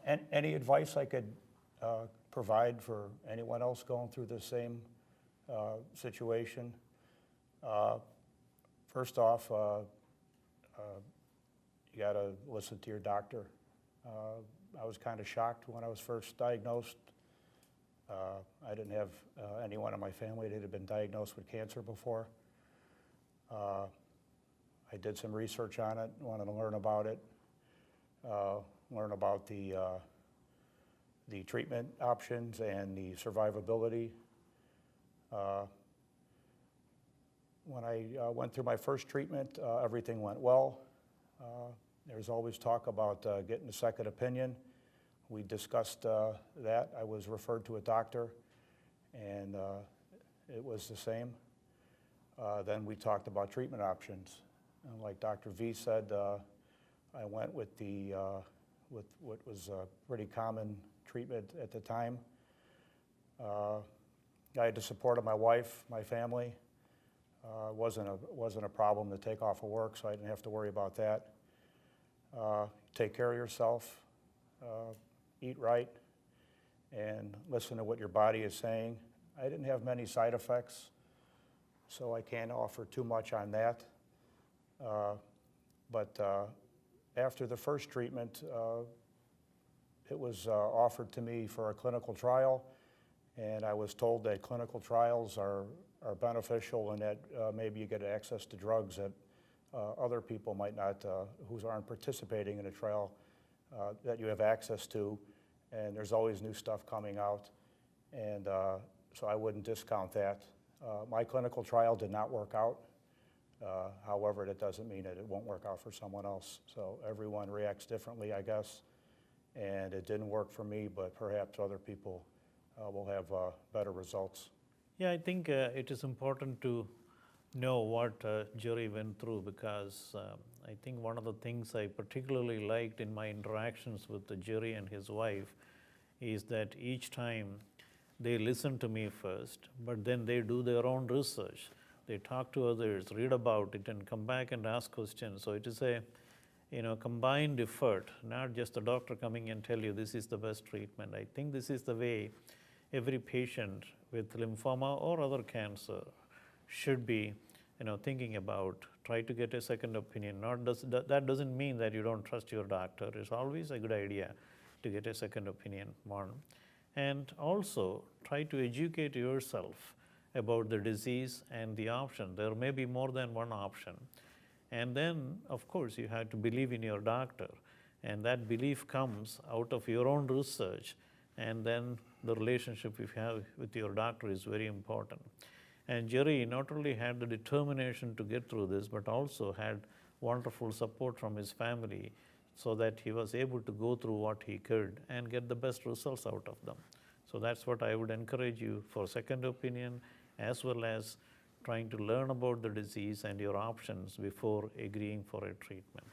Any advice I could provide for anyone else going through the same situation? First off, you got to listen to your doctor. I was kind of shocked when I was first diagnosed. I didn't have anyone in my family that had been diagnosed with cancer before. I did some research on it, wanted to learn about it, learn about the treatment options and the survivability. When I went through my first treatment, everything went well. There's always talk about getting a second opinion. We discussed that. I was referred to a doctor, and it was the same. Then we talked about treatment options. And like Dr. V said, I went with with what was a pretty common treatment at the time. I had the support of my wife, my family. Wasn't a problem to take off of work, so I didn't have to worry about that. Take care of yourself, eat right, and listen to what your body is saying. I didn't have many side effects, so I can't offer too much on that. But after the first treatment, it was offered to me for a clinical trial, and I was told that clinical trials are beneficial and that maybe you get access to drugs that other people might not, who aren't participating in a trial, that you have access to, and there's always new stuff coming out, and so I wouldn't discount that. My clinical trial did not work out. However, that doesn't mean that it won't work out for someone else. So everyone reacts differently, I guess, and it didn't work for me, but perhaps other people will have better results. Yeah, I think it is important to know what Jerry went through, because I think one of the things I particularly liked in my interactions with Jerry and his wife is that each time they listen to me first, but then they do their own research. They talk to others, read about it, and come back and ask questions. So it is a combined effort, not just the doctor coming and tell you this is the best treatment. I think this is the way every patient with lymphoma or other cancer should be thinking about. Try to get a second opinion. That doesn't mean that you don't trust your doctor. It's always a good idea to get a second opinion, one. And also try to educate yourself about the disease and the option. There may be more than one option. And then, of course, you have to believe in your doctor. And that belief comes out of your own research. And then the relationship you have with your doctor is very important. And Jerry not only had the determination to get through this, but also had wonderful support from his family, so that he was able to go through what he could and get the best results out of them. So that's what I would encourage you for second opinion, as well as trying to learn about the disease and your options before agreeing for a treatment.